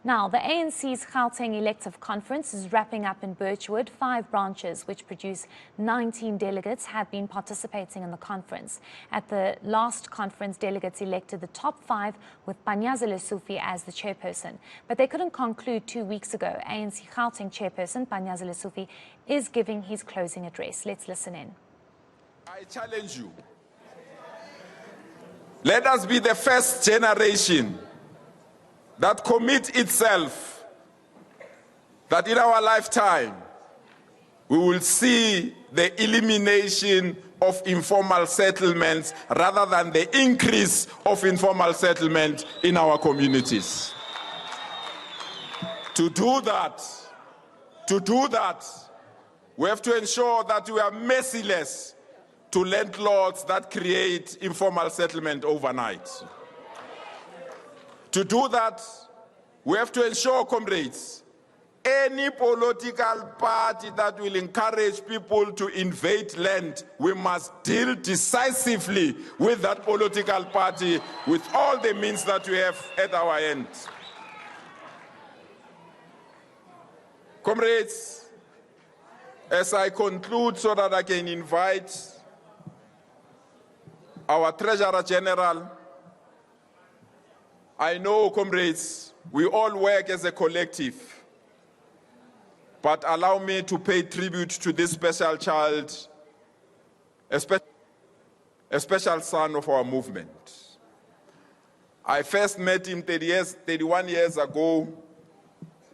Now, the ANC's Gauteng Elective Conference is wrapping up in Birchwood. 5 branches, which produce 19 delegates, have been participating in the conference. At the last conference, delegates elected the top 5 with Panyaza Lesufi as the chairperson. But they couldn't conclude 2 weeks ago. ANC Gauteng chairperson Panyaza Lesufi is giving his closing address. Let's listen in. I challenge you. Let us be the first generation that commits itself that in our lifetime we will see the elimination of informal settlements rather than the increase of informal settlement in our communities. To do that, we have to ensure that we are merciless to landlords that create informal settlement overnight. To do that, we have to ensure, comrades, any political party that will encourage people to invade land, we must deal decisively with that political party with all the means that we have at our end. Comrades, as I conclude so that I can invite our Treasurer General, I know, comrades, we all work as a collective, but allow me to pay tribute to this special child, a special son of our movement. I first met him 31 years ago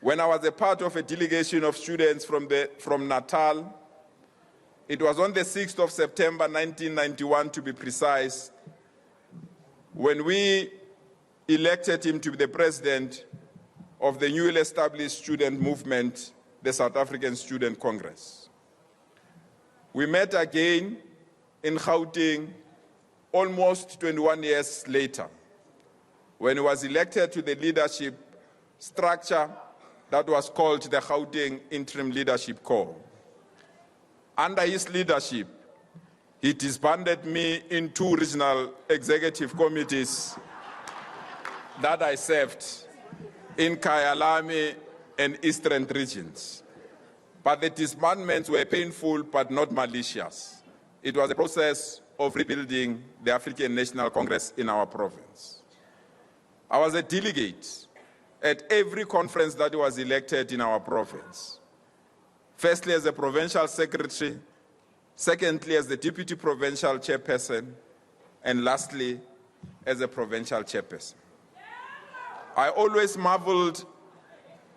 when I was a part of a delegation of students from Natal. It was on the 6th of September 1991, to be precise, when we elected him to be the president of the newly established student movement, the South African Student Congress. We met again in Gauteng almost 21 years later, when he was elected to the leadership structure that was called the Gauteng Interim Leadership Corps. Under his leadership, he disbanded me in 2 regional executive committees that I served in Kyalami and Eastern regions. But the disbandments were painful but not malicious. It was a process of rebuilding the African National Congress in our province. I was a delegate at every conference that was elected in our province. Firstly, as a provincial secretary, secondly, as the deputy provincial chairperson, and lastly, as a provincial chairperson. I always marveled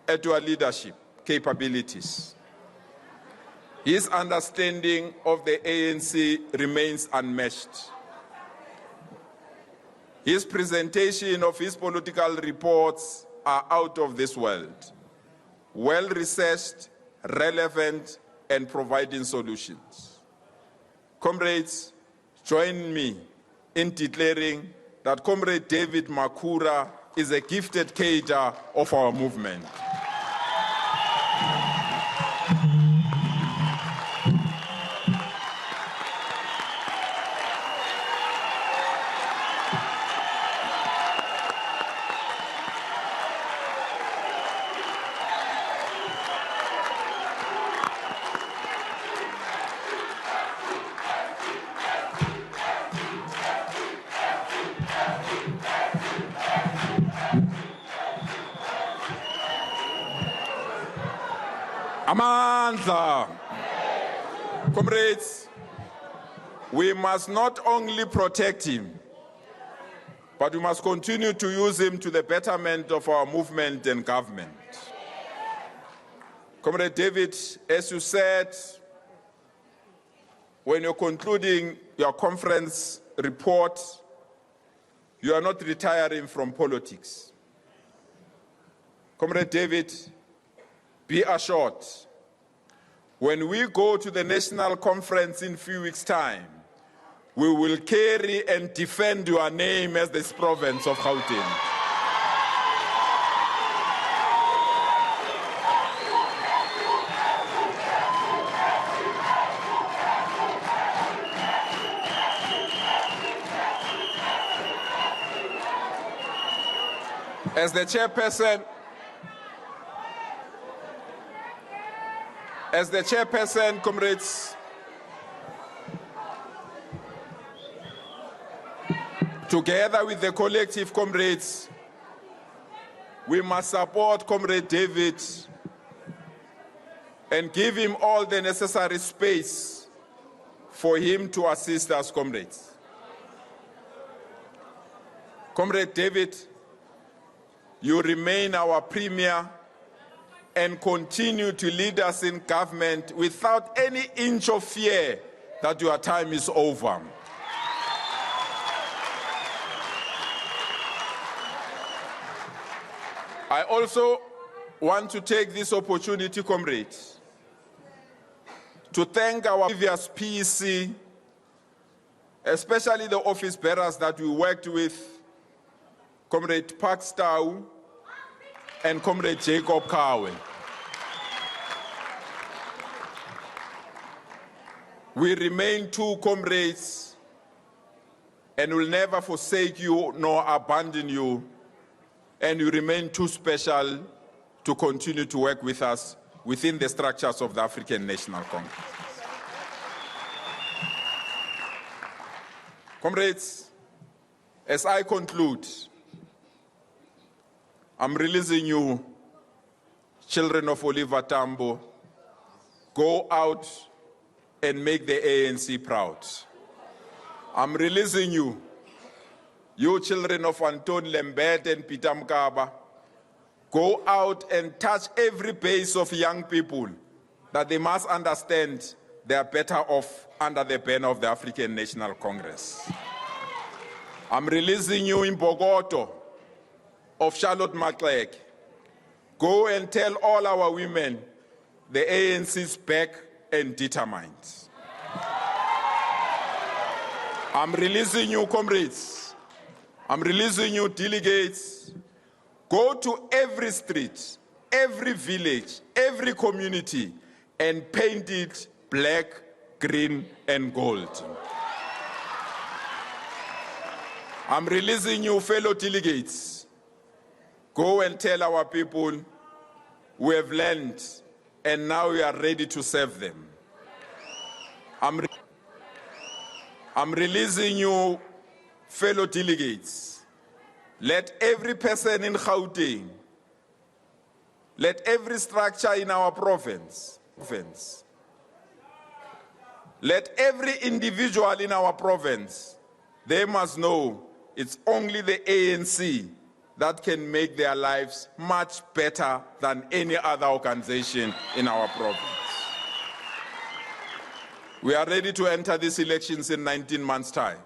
at your leadership capabilities. His understanding of the ANC remains unmatched. His presentation of his political reports are out of this world, well-researched, relevant, and providing solutions. Comrades, join me in declaring that Comrade David Makhura is a gifted cadre of our movement. Amandla. Comrades, we must not only protect him, but we must continue to use him to the betterment of our movement and government. Comrade David, as you said, when you're concluding your conference report, you are not retiring from politics. Comrade David, be assured, when we go to the national conference in a few weeks' time, we will carry and defend your name as this province of Gauteng. As the chairperson As the chairperson, comrades, together with the collective, comrades, we must support Comrade David and give him all the necessary space for him to assist us, comrades. Comrade David, you remain our premier and continue to lead us in government without any inch of fear that your time is over. I also want to take this opportunity, comrades, to thank our previous PEC, especially the office bearers that we worked with, Comrade Park Stau and Comrade Jacob Kawe. We remain two comrades and will never forsake you nor abandon you, and you remain too special to continue to work with us within the structures of the African National Congress. Comrades, as I conclude, I'm releasing you, children of Oliver Tambo. Go out and make the ANC proud. I'm releasing you, you children of Anton Lembet and Peter Mkaba. Go out and touch every base of young people that they must understand they are better off under the banner of the African National Congress. I'm releasing you in Bogoto of Charlotte Macleck. Go and tell all our women the ANC is back and determined. I'm releasing you, comrades. I'm releasing you, delegates. Go to every street, every village, every community, and paint it black, green, and gold. I'm releasing you, fellow delegates. Go and tell our people we have learned and now we are ready to serve them. I'm releasing you, fellow delegates. Let every person in Gauteng, let every structure in our province, let every individual in our province, they must know it's only the ANC that can make their lives much better than any other organization in our province. We are ready to enter these elections in 19 months' time.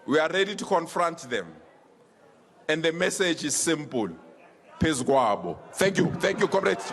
We are ready to confront them. And the message is simple. Peace Guabo. Thank you, comrades.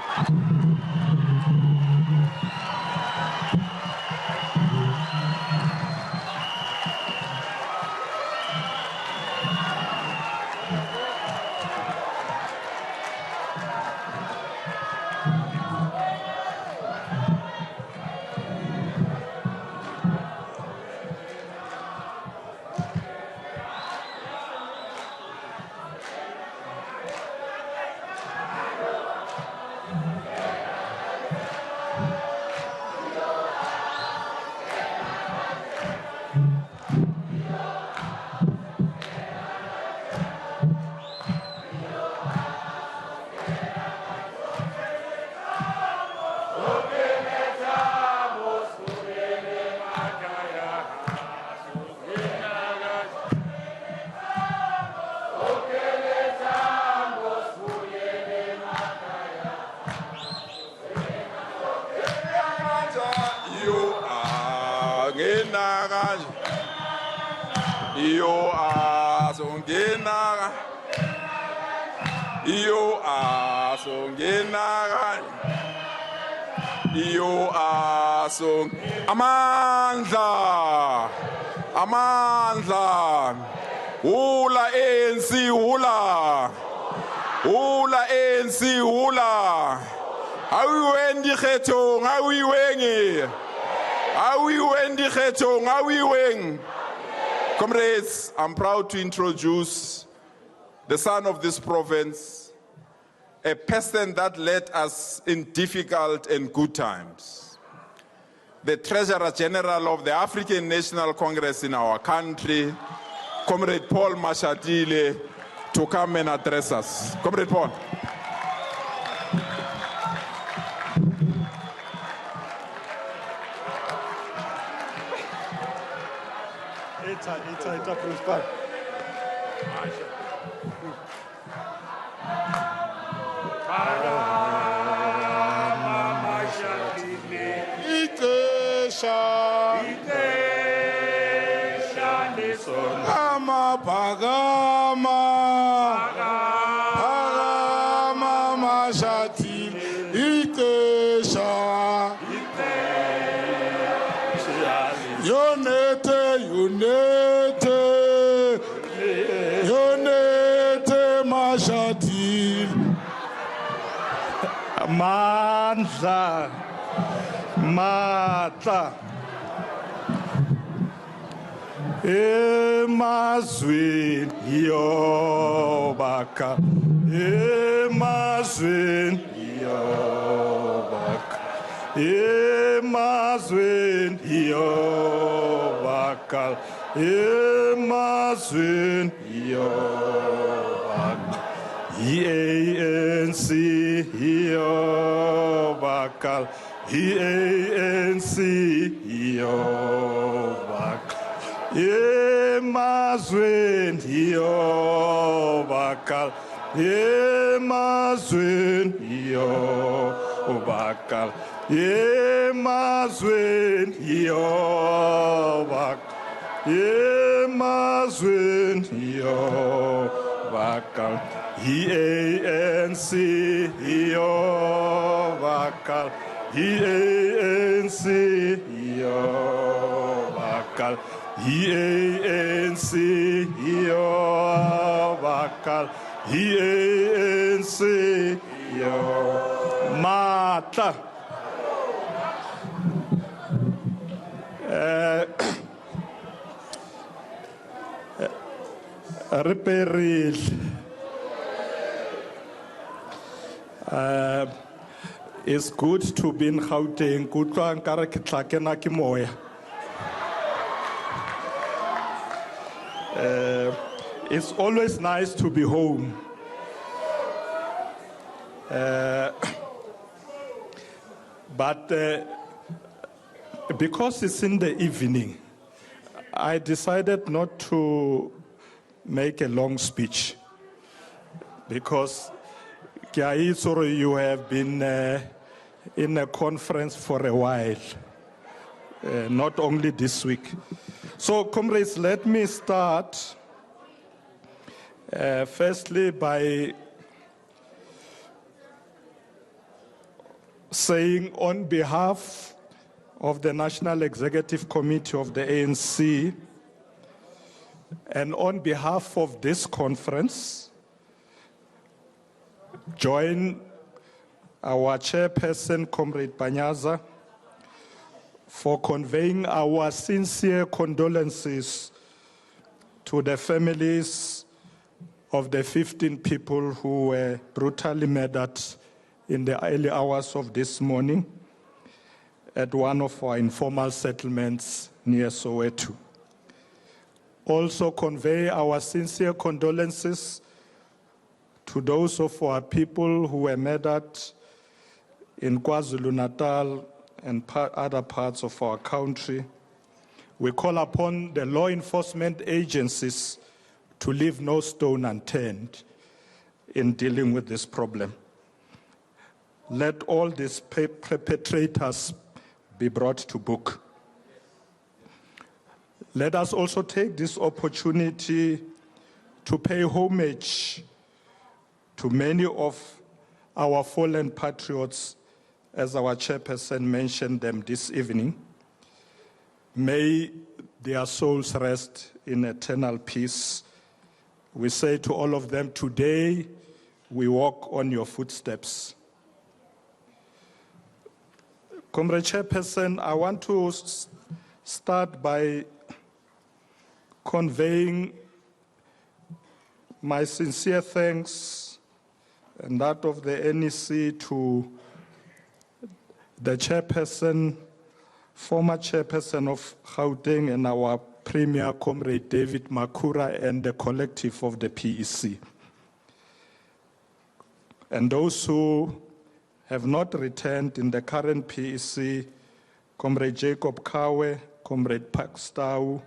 Amandla. Hula ANC, hula. Hula ANC, hula. Awi wendi khetong, awi wengi. Awi wendi khetong, awi weng. Comrades, I'm proud to introduce the son of this province a person that led us in difficult and good times, the Treasurer General of the African National Congress in our country, Comrade Paul Mashatile, to come and address us. Comrade Paul. Mandla, Matla, Emazwin Yobaka, Emazwin Yobaka, Emazwin Yobaka, Emazwin Yobaka. EANC, Yobakal, EANC, Yobakal, Emazwin, Yobakal, Emazwin, Yobakal, Emazwin, Yobakal, Emazwin, Yobakal. EANC, Yobakal, EANC, Yobakal, EANC, Yobakal, EANC, Yobakal. Reperil. It's good to be in Gauteng. It's always nice to be home. But because it's in the evening, I decided not to make a long speech because you have been in a conference for a while, not only this week. So, comrades, let me start firstly by saying on behalf of the National Executive Committee of the ANC and on behalf of this conference, join our chairperson, Comrade Panyaza, for conveying our sincere condolences to the families of the 15 people who were brutally murdered in the early hours of this morning at one of our informal settlements near Soweto. Also convey our sincere condolences to those of our people who were murdered in KwaZulu-Natal and other parts of our country. We call upon the law enforcement agencies to leave no stone unturned in dealing with this problem. Let all these perpetrators be brought to book. Let us also take this opportunity to pay homage to many of our fallen patriots, as our chairperson mentioned them this evening. May their souls rest in eternal peace. We say to all of them, today we walk on your footsteps. Comrade Chairperson, I want to start by conveying my sincere thanks and that of the NEC to the chairperson, former chairperson of Gauteng, and our premier, Comrade David Makura, and the collective of the PEC. And those who have not returned in the current PEC, Comrade Jacob Kawe, Comrade Pakstau.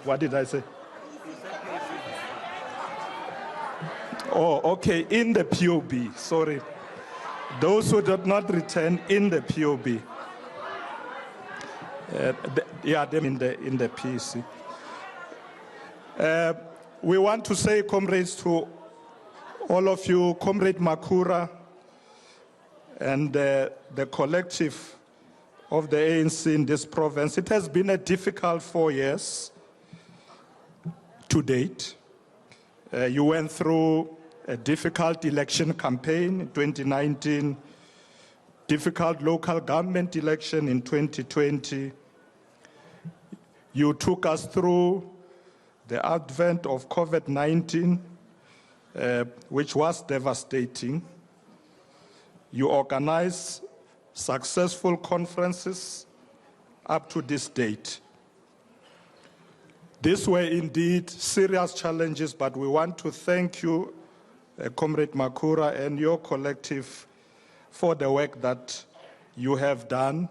What did I say? Oh, okay, in the POB, sorry. Those who did not return in the POB. Them in the PEC. We want to say, comrades, to all of you, Comrade Makura, and the collective of the ANC in this province. It has been a difficult 4 years to date. You went through a difficult election campaign in 2019, difficult local government election in 2020. You took us through the advent of COVID-19, which was devastating. You organized successful conferences up to this date. These were indeed serious challenges, but we want to thank you, Comrade Makura, and your collective for the work that you have done.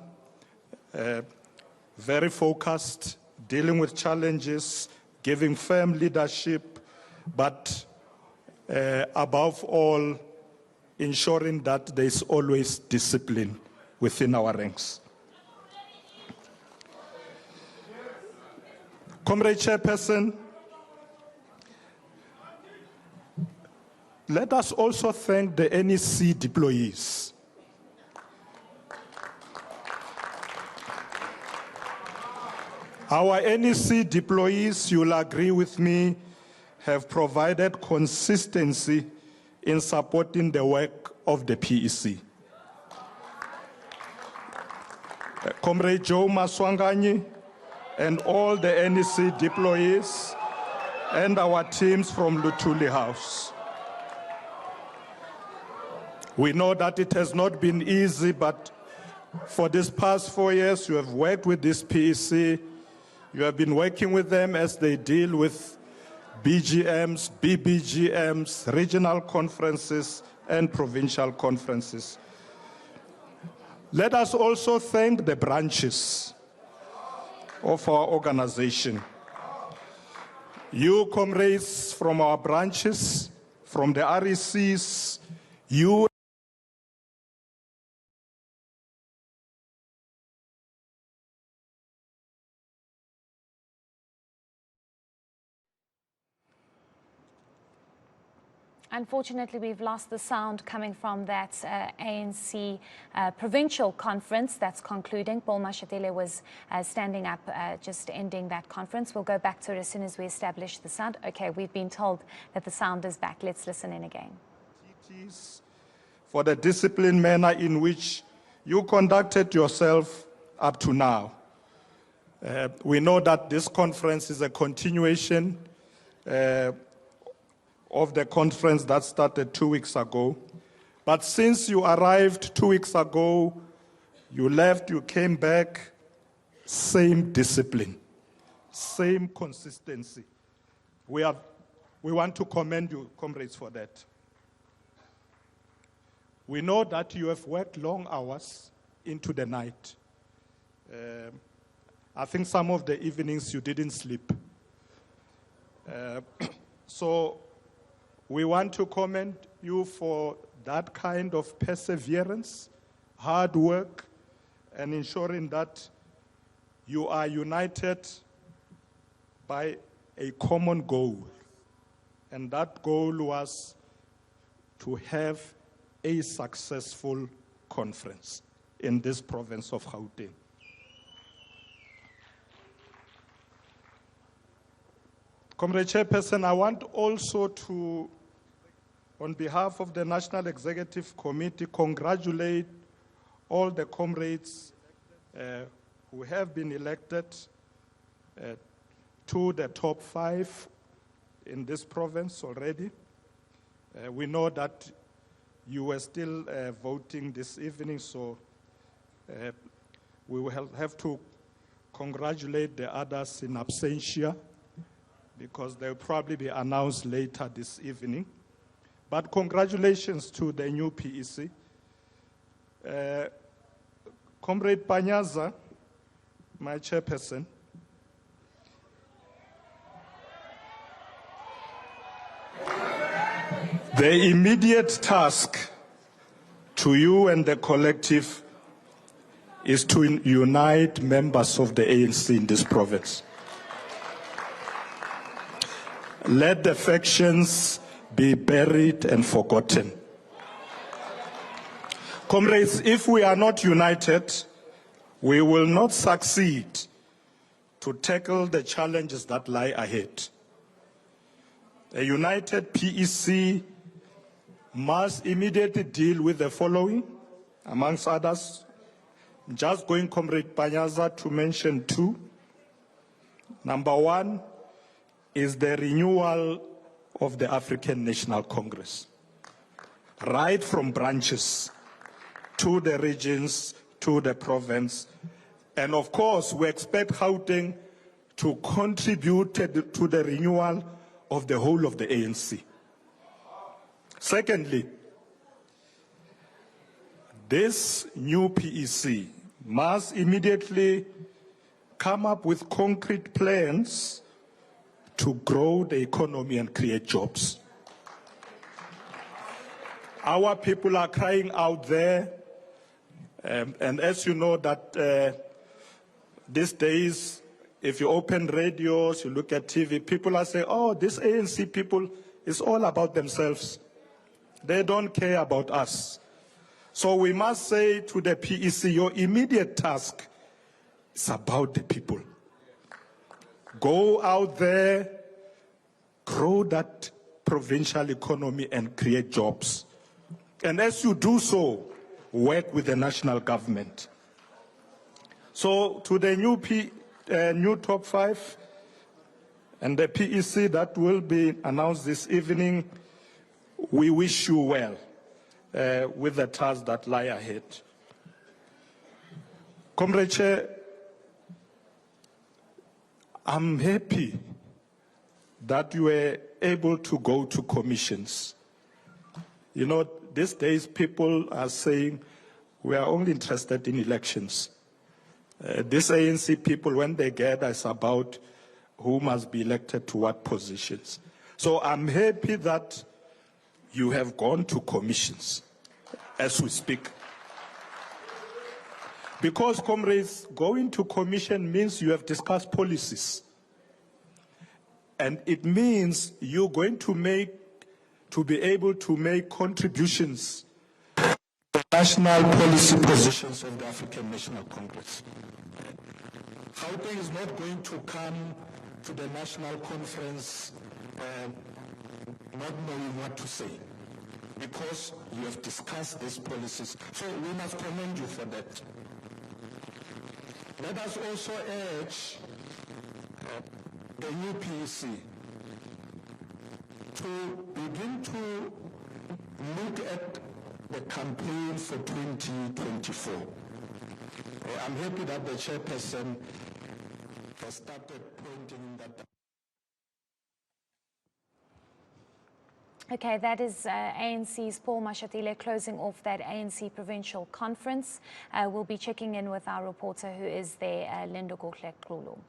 Very focused, dealing with challenges, giving firm leadership, but above all, ensuring that there is always discipline within our ranks. Comrade Chairperson, let us also thank the NEC deployees. Our NEC deployees, you'll agree with me, have provided consistency in supporting the work of the PEC. Comrade Joe Maswanganyi and all the NEC deployees and our teams from Luthuli House. We know that it has not been easy, but for these past 4 years, you have worked with this PEC. You have been working with them as they deal with BGMs, BBGMs, regional conferences, and provincial conferences. Let us also thank the branches of our organization. You, comrades from our branches, from the RECs, you Unfortunately, we've lost the sound coming from that ANC provincial conference that's concluding. Paul Mashatile was standing up, just ending that conference. We'll go back to it as soon as we establish the sound. Okay, we've been told that the sound is back. Let's listen in again. For the disciplined manner in which you conducted yourself up to now. We know that this conference is a continuation of the conference that started 2 weeks ago. But since you arrived 2 weeks ago, you left, you came back, same discipline, same consistency. We want to commend you, comrades, for that. We know that you have worked long hours into the night. I think some of the evenings you didn't sleep. So we want to commend you for that kind of perseverance, hard work, and ensuring that you are united by a common goal. And that goal was to have a successful conference in this province of Gauteng. Comrade Chairperson, I want also to, on behalf of the National Executive Committee, congratulate all the comrades who have been elected to the top 5 in this province already. We know that you were still voting this evening, so we will have to congratulate the others in absentia because they'll probably be announced later this evening. But congratulations to the new PEC. Comrade Panyaza, my chairperson, the immediate task to you and the collective is to unite members of the ANC in this province. Let the factions be buried and forgotten. Comrades, if we are not united, we will not succeed to tackle the challenges that lie ahead. A united PEC must immediately deal with the following, amongst others. I'm just going, Comrade Panyaza, to mention two. Number one is the renewal of the African National Congress, right from branches to the regions, to the province. And of course, we expect Gauteng to contribute to the renewal of the whole of the ANC. Secondly, this new PEC must immediately come up with concrete plans to grow the economy and create jobs. Our people are crying out there, and as you know that these days, if you open radios, you look at TV, people are saying, oh, this ANC people is all about themselves. They don't care about us. So we must say to the PEC, your immediate task is about the people. Go out there, grow that provincial economy and create jobs. And as you do so, work with the national government. So to the new top five and the PEC that will be announced this evening, we wish you well with the tasks that lie ahead. Comrade Chair, I'm happy that you were able to go to commissions. You know, these days people are saying we are only interested in elections. These ANC people, when they gather, it's about who must be elected to what positions. So I'm happy that you have gone to commissions as we speak. Because, comrades, going to commission means you have discussed policies. And it means you're going to be able to make contributions to national policy positions of the African National Congress. Gauteng is not going to come to the national conference not knowing what to say, because you have discussed these policies. So we must commend you for that. Let us also urge the new PEC to begin to look at the campaign for 2024. I'm happy that the chairperson has started pointing in that direction. Okay, that is ANC's Paul Mashatile closing off that ANC provincial conference. We'll be checking in with our reporter who is there, Linda Goklek-Klulu.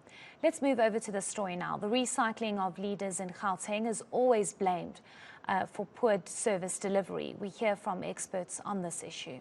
Let's move over to the story now. The recycling of leaders in Gauteng is always blamed for poor service delivery. We hear from experts on this issue.